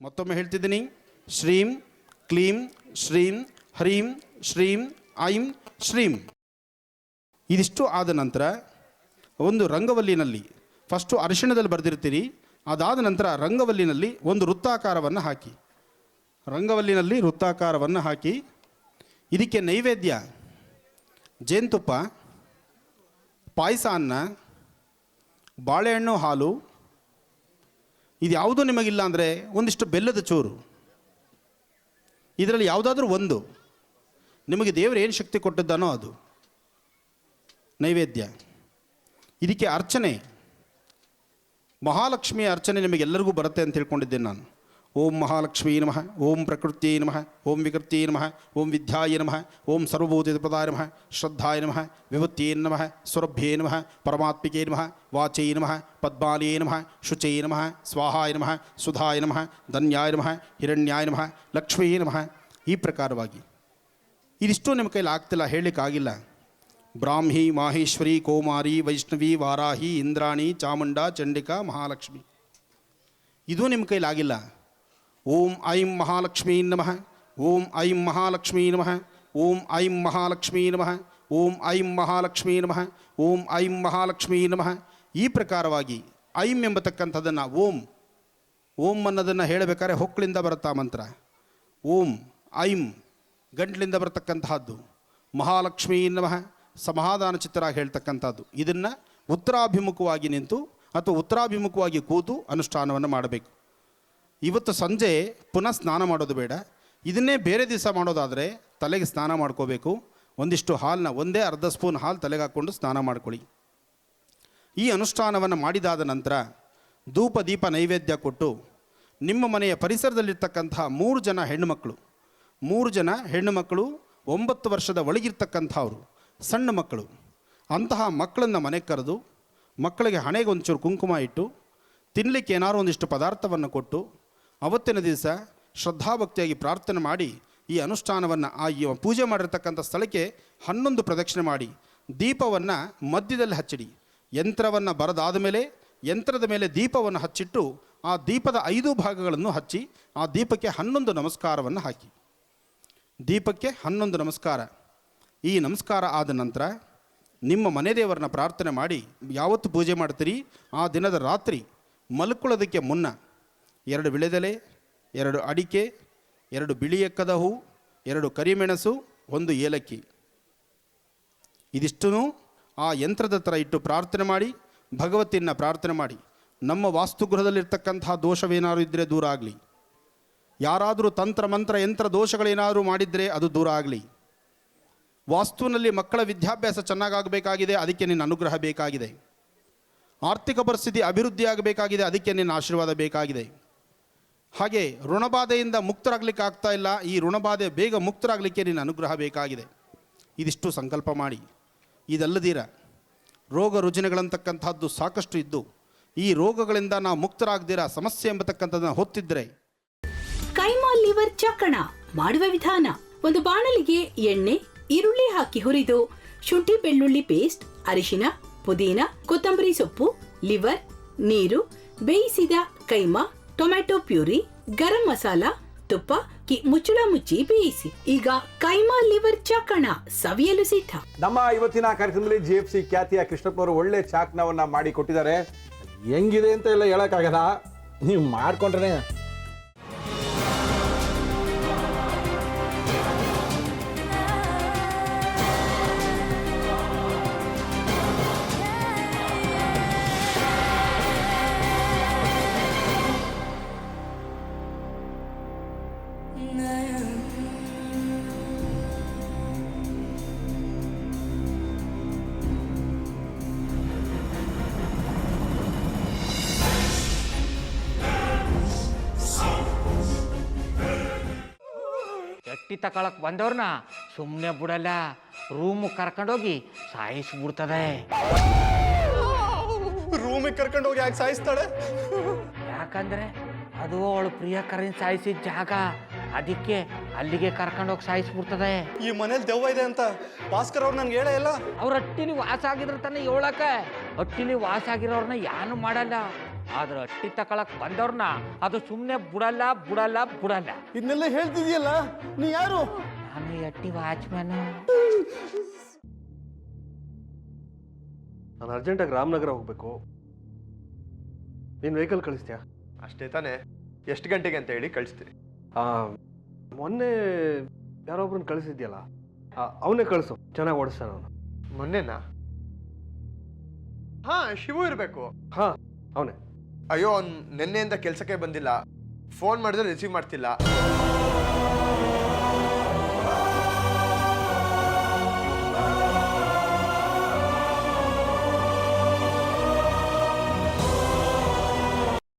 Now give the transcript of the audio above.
ಮತ್ತೊಮ್ಮೆ ಹೇಳ್ತಿದ್ದೀನಿ. ಶ್ರೀಂ ಕ್ಲೀಂ ಶ್ರೀಂ ಹ್ರೀಂ ಶ್ರೀಂ ಐಂ ಶ್ರೀಂ. ಇದಿಷ್ಟು ಆದ ನಂತರ ಒಂದು ರಂಗವಲ್ಲಿನಲ್ಲಿ ಫಸ್ಟು ಅರಿಶಿಣದಲ್ಲಿ ಬರೆದಿರ್ತೀರಿ. ಅದಾದ ನಂತರ ರಂಗವಲ್ಲಿನಲ್ಲಿ ಒಂದು ವೃತ್ತಾಕಾರವನ್ನು ಹಾಕಿ, ರಂಗವಲ್ಲಿನಲ್ಲಿ ವೃತ್ತಾಕಾರವನ್ನು ಹಾಕಿ ಇದಕ್ಕೆ ನೈವೇದ್ಯ ಜೇನುತುಪ್ಪ, ಪಾಯಸ, ಅನ್ನ, ಬಾಳೆಹಣ್ಣು, ಹಾಲು. ಇದು ಯಾವುದೂ ನಿಮಗಿಲ್ಲ ಅಂದರೆ ಒಂದಿಷ್ಟು ಬೆಲ್ಲದ ಚೂರು, ಇದರಲ್ಲಿ ಯಾವುದಾದ್ರೂ ಒಂದು ನಿಮಗೆ ದೇವರು ಏನು ಶಕ್ತಿ ಕೊಟ್ಟಿದ್ದಾನೋ ಅದು ನೈವೇದ್ಯ. ಇದಕ್ಕೆ ಅರ್ಚನೆ, ಮಹಾಲಕ್ಷ್ಮಿಯ ಅರ್ಚನೆ ನಿಮಗೆಲ್ಲರಿಗೂ ಬರುತ್ತೆ ಅಂತ ತಿಳ್ಕೊಂಡಿದ್ದೇನೆ ನಾನು. ಓಂ ಮಹಾಲಕ್ಷ್ಮೀ ನಮಃ, ಓಂ ಪ್ರಕೃತಿ ನಮಃ, ಓಂ ವಿಕೃತಿ ನಮಃ, ಓಂ ವಿದ್ಯಾಯ ನಮಃ, ಓಂ ಸರ್ವಭೂತಪ್ರದಾಯ ನಮಃ, ಶ್ರದ್ಧಾಯ ನಮಃ, ವಿಭೂತ್ಯೈ ನಮಃ, ಸುರಭ್ಯೈ ನಮಃ, ಪರಮಾತ್ಮಿಕೈ ನಮಃ, ವಾಚೈ ನಮಃ, ಪದ್ಮಾಲಯೈ ನಮಃ, ಶುಚೈ ನಮಃ, ಸ್ವಾಹಾಯ ನಮಃ, ಸುಧಾಯ ನಮಃ, ಧನ್ಯಾಯ ನಮಃ, ಹಿರಣ್ಯಾಯ ನಮಃ, ಲಕ್ಷ್ಮೀ ನಮಃ. ಈ ಪ್ರಕಾರವಾಗಿ ಇದಿಷ್ಟು ನಿಮ್ಮ ಕೈಲಿ ಆಗ್ತಿಲ್ಲ, ಹೇಳಲಿಕ್ಕಾಗಿಲ್ಲ. ಬ್ರಾಹ್ಮಿ, ಮಾಹೇಶ್ವರಿ, ಕೌಮಾರಿ, ವೈಷ್ಣವಿ, ವಾರಾಹಿ, ಇಂದ್ರಾಣಿ, ಚಾಮುಂಡ, ಚಂಡಿಕಾ, ಮಹಾಲಕ್ಷ್ಮಿ. ಇದೂ ನಿಮ್ಮ ಕೈಲಾಗಿಲ್ಲ. ಓಂ ಐಂ ಮಹಾಲಕ್ಷ್ಮೀ ನಮಃ, ಓಂ ಐಂ ಮಹಾಲಕ್ಷ್ಮೀ ನಮಃ, ಓಂ ಐಂ ಮಹಾಲಕ್ಷ್ಮೀ ನಮಃ, ಓಂ ಐಂ ಮಹಾಲಕ್ಷ್ಮೀ ನಮಃ, ಓಂ ಐಂ ಮಹಾಲಕ್ಷ್ಮೀ ನಮಃ. ಈ ಪ್ರಕಾರವಾಗಿ ಐಂ ಎಂಬತಕ್ಕಂಥದ್ದನ್ನು ಓಂ ಅನ್ನೋದನ್ನು ಹೇಳಬೇಕಾದ್ರೆ ಹೊಕ್ಕಳಿಂದ ಬರುತ್ತಾ ಮಂತ್ರ. ಓಂ ಐಂ ಗಂಟ್ಲಿಂದ ಬರತಕ್ಕಂತಹದ್ದು. ಮಹಾಲಕ್ಷ್ಮೀ ನಮಃ ಸಮಾಧಾನ ಚಿತ್ತರಾಗಿ ಹೇಳ್ತಕ್ಕಂಥದ್ದು. ಇದನ್ನು ಉತ್ತರಾಭಿಮುಖವಾಗಿ ನಿಂತು ಅಥವಾ ಉತ್ತರಾಭಿಮುಖವಾಗಿ ಕೂತು ಅನುಷ್ಠಾನವನ್ನು ಮಾಡಬೇಕು. ಇವತ್ತು ಸಂಜೆ ಪುನಃ ಸ್ನಾನ ಮಾಡೋದು ಬೇಡ. ಇದನ್ನೇ ಬೇರೆ ದಿವಸ ಮಾಡೋದಾದರೆ ತಲೆಗೆ ಸ್ನಾನ ಮಾಡ್ಕೋಬೇಕು. ಒಂದಿಷ್ಟು ಹಾಲನ್ನ, ಒಂದೇ ಅರ್ಧ ಸ್ಪೂನ್ ಹಾಲು ತಲೆಗೆ ಹಾಕ್ಕೊಂಡು ಸ್ನಾನ ಮಾಡ್ಕೊಳ್ಳಿ. ಈ ಅನುಷ್ಠಾನವನ್ನು ಮಾಡಿದಾದ ನಂತರ ಧೂಪ ದೀಪ ನೈವೇದ್ಯ ಕೊಟ್ಟು ನಿಮ್ಮ ಮನೆಯ ಪರಿಸರದಲ್ಲಿರ್ತಕ್ಕಂತಹ 3 ಜನ ಹೆಣ್ಣುಮಕ್ಕಳು, 3 ಜನ ಹೆಣ್ಣುಮಕ್ಕಳು 9 ವರ್ಷದ ಒಳಗಿರ್ತಕ್ಕಂಥವ್ರು, ಸಣ್ಣ ಮಕ್ಕಳು, ಅಂತಹ ಮಕ್ಕಳನ್ನು ಮನೆಗೆ ಕರೆದು ಮಕ್ಕಳಿಗೆ ಹಣೆಗೆ ಒಂಚೂರು ಕುಂಕುಮ ಇಟ್ಟು ತಿನ್ನಲಿಕ್ಕೆ ಏನಾದ್ರು ಒಂದಿಷ್ಟು ಪದಾರ್ಥವನ್ನು ಕೊಟ್ಟು ಅವತ್ತಿನ ದಿವಸ ಶ್ರದ್ಧಾಭಕ್ತಿಯಾಗಿ ಪ್ರಾರ್ಥನೆ ಮಾಡಿ ಈ ಅನುಷ್ಠಾನವನ್ನು ಆ ಪೂಜೆ ಮಾಡಿರ್ತಕ್ಕಂಥ ಸ್ಥಳಕ್ಕೆ 11 ಪ್ರದಕ್ಷಿಣೆ ಮಾಡಿ ದೀಪವನ್ನು ಮಧ್ಯದಲ್ಲಿ ಹಚ್ಚಿಡಿ. ಯಂತ್ರವನ್ನು ಬರದಾದ ಮೇಲೆ ಯಂತ್ರದ ಮೇಲೆ ದೀಪವನ್ನು ಹಚ್ಚಿಟ್ಟು ಆ ದೀಪದ 5 ಭಾಗಗಳನ್ನು ಹಚ್ಚಿ ಆ ದೀಪಕ್ಕೆ 11 ನಮಸ್ಕಾರವನ್ನು ಹಾಕಿ. ದೀಪಕ್ಕೆ 11 ನಮಸ್ಕಾರ. ಈ ನಮಸ್ಕಾರ ಆದ ನಂತರ ನಿಮ್ಮ ಮನೆ ದೇವರನ್ನ ಪ್ರಾರ್ಥನೆ ಮಾಡಿ ಯಾವತ್ತು ಪೂಜೆ ಮಾಡ್ತೀರಿ ಆ ದಿನದ ರಾತ್ರಿ ಮಲ್ಕೊಳ್ಳೋದಕ್ಕೆ ಮುನ್ನ 2 ವಿಳೆದೆಲೆ, 2 ಅಡಿಕೆ, 2 ಬಿಳಿ ಎಕ್ಕದ ಹೂ, 2 ಕರಿಮೆಣಸು, 1 ಏಲಕ್ಕಿ, ಇದಿಷ್ಟೂ ಆ ಯಂತ್ರದ ಥರ ಇಟ್ಟು ಪ್ರಾರ್ಥನೆ ಮಾಡಿ ಭಗವತಿಯನ್ನು ಪ್ರಾರ್ಥನೆ ಮಾಡಿ ನಮ್ಮ ವಾಸ್ತುಗೃಹದಲ್ಲಿರ್ತಕ್ಕಂತಹ ದೋಷವೇನಾದರೂ ಇದ್ದರೆ ದೂರ ಆಗಲಿ. ಯಾರಾದರೂ ತಂತ್ರ ಮಂತ್ರ ಯಂತ್ರ ದೋಷಗಳೇನಾದರೂ ಮಾಡಿದರೆ ಅದು ದೂರ ಆಗಲಿ. ವಾಸ್ತುವಿನಲ್ಲಿ ಮಕ್ಕಳ ವಿದ್ಯಾಭ್ಯಾಸ ಚೆನ್ನಾಗಾಗಬೇಕಾಗಿದೆ, ಅದಕ್ಕೆ ನಿನ್ನ ಅನುಗ್ರಹ ಬೇಕಾಗಿದೆ. ಆರ್ಥಿಕ ಪರಿಸ್ಥಿತಿ ಅಭಿವೃದ್ಧಿ ಆಗಬೇಕಾಗಿದೆ, ಅದಕ್ಕೆ ನಿನ್ನ ಆಶೀರ್ವಾದ ಬೇಕಾಗಿದೆ. ಹಾಗೆ ಋಣಬಾಧೆಯಿಂದ ಮುಕ್ತರಾಗಲಿಕ್ಕೆ ಆಗ್ತಾ ಇಲ್ಲ, ಈ ಋಣಬಾಧೆ ಬೇಗ ಮುಕ್ತರಾಗಲಿಕ್ಕೆ ನಿನ್ನ ಅನುಗ್ರಹ ಬೇಕಾಗಿದೆ. ಇದಿಷ್ಟು ಸಂಕಲ್ಪ ಮಾಡಿ. ಇದಲ್ಲದಿರ ರೋಗ ರುಜಿನಗಳಂತಕ್ಕಂಥದ್ದು ಸಾಕಷ್ಟು ಇದ್ದು ಈ ರೋಗಗಳಿಂದ ನಾವು ಮುಕ್ತರಾಗದಿರ ಸಮಸ್ಯೆ ಎಂಬತಕ್ಕಂಥದ್ದನ್ನು ಹೊತ್ತಿದ್ರೆ ಕೈಮಾ ಲಿವರ್ ಚಕ್ಕಣ ಮಾಡುವ ವಿಧಾನ. ಒಂದು ಬಾಣಲಿಗೆ ಎಣ್ಣೆ, ಈರುಳ್ಳಿ ಹಾಕಿ ಹುರಿದು ಶುಂಠಿ ಬೆಳ್ಳುಳ್ಳಿ ಪೇಸ್ಟ್, ಅರಿಶಿನ, ಪುದೀನ, ಕೊತ್ತಂಬರಿ ಸೊಪ್ಪು, ಲಿವರ್, ನೀರು, ಬೇಯಿಸಿದ ಕೈಮಾ, ಟೊಮ್ಯಾಟೊ ಪ್ಯೂರಿ, ಗರಂ ಮಸಾಲ, ತುಪ್ಪ ಮುಚ್ಚಳ ಮುಚ್ಚಿ ಬೇಯಿಸಿ. ಈಗ ಕೈಮಾ ಲಿವರ್ ಚಾಕಣ ಸವಿಯಲು ಸಿದ್ಧ. ನಮ್ಮ ಇವತ್ತಿನ ಕಾರ್ಯಕ್ರಮದಲ್ಲಿ GFC ಖ್ಯಾತಿಯ ಕೃಷ್ಣಪ್ಪ ಅವರು ಒಳ್ಳೆ ಚಾಕ್ನವನ್ನ ಮಾಡಿ ಕೊಟ್ಟಿದ್ದಾರೆ. ಹೆಂಗಿದೆ ಅಂತ ಎಲ್ಲ ಹೇಳಕ್ಕಾಗಲ್ಲ, ನೀವು ಮಾಡ್ಕೊಂಡ್ರೆ. ಎಟ್ಟಿ ತಕೊಳಕ್ ಬಂದವ್ರನ್ನ ಸುಮ್ಮನೆ ಬಿಡಲ್ಲ, ರೂಮ್ ಕರ್ಕೊಂಡೋಗಿ ಸಾಯಿಸ್ಬಿಡ್ತದೆ. ರೂಮಿಗೆ ಕರ್ಕೊಂಡು ಹೋಗಿ ಯಾಕೆ ಸಾಯಿಸ್ತಾಳೆ? ಯಾಕಂದ್ರೆ ಅದು ಅವಳು ಪ್ರಿಯಕರನ್ ಸಾಯಿಸಿದ ಜಾಗ, ಅದಕ್ಕೆ ಅಲ್ಲಿಗೆ ಕರ್ಕೊಂಡೋಗಿ ಸಾಯಿಸ್ಬಿಡ್ತದೆ. ಈ ಮನೇಲಿ ದೆವ್ವ ಇದೆ ಅಂತ ಭಾಸ್ಕರ್ ಅವ್ರು ನನ್ಗೆ ಹೇಳೇ ಇಲ್ಲ. ಅವ್ರ ಹಟ್ಟಿಲಿ ವಾಸ ಆಗಿದ್ರೆ ತಾನೆ ಹೇಳಕ. ಹಟ್ಟಿಲಿ ವಾಸ ಆಗಿರೋರ್ನ ಯಾನು ಮಾಡಲ್ಲ, ಆದ್ರೆ ಅಟ್ಟಿ ತಕೊಳಕ್ ಬಂದವ್ರನ್ನ ಅದು ಸುಮ್ಮನೆ ಬಿಡಲ್ಲ ಬಿಡಲ್ಲ ಬಿಡಲ್ಲ. ಇದನ್ನೆಲ್ಲ ಹೇಳ್ತಿದ್ಯಲ್ಲ, ನೀ ಯಾರು? ನಾನು ಈ ಅಟ್ಟಿ ವಾಚ್ಮ್ಯಾನು. ನಾನು ಅರ್ಜೆಂಟಾಗಿ ರಾಮನಗರ ಹೋಗ್ಬೇಕು. ನೀನು ವೆಹಿಕಲ್ ಕಳಿಸ್ತೀಯಾ? ಅಷ್ಟೇ ತಾನೇ. ಎಷ್ಟು ಗಂಟೆಗೆ ಅಂತ ಹೇಳಿ ಕಳಿಸ್ತೀನಿ. ಮೊನ್ನೆ ಯಾರೊಬ್ರನ್ನ ಕಳಿಸಿದ್ಯಲ್ಲ, ಅವನೇ ಕಳಿಸು, ಚೆನ್ನಾಗಿ ಓಡಿಸ್ತಾನೆ ಅವನು. ಮೊನ್ನೆನಾ? ಹಾ, ಶಿವು ಇರಬೇಕು. ಹಾಂ, ಅವನೇ. ಅಯ್ಯೋ, ಅವ್ನು ನಿನ್ನೆಯಿಂದ ಕೆಲಸಕ್ಕೆ ಬಂದಿಲ್ಲ. ಫೋನ್ ಮಾಡಿದ್ರೆ ರಿಸೀವ್ ಮಾಡ್ತಿಲ್ಲ.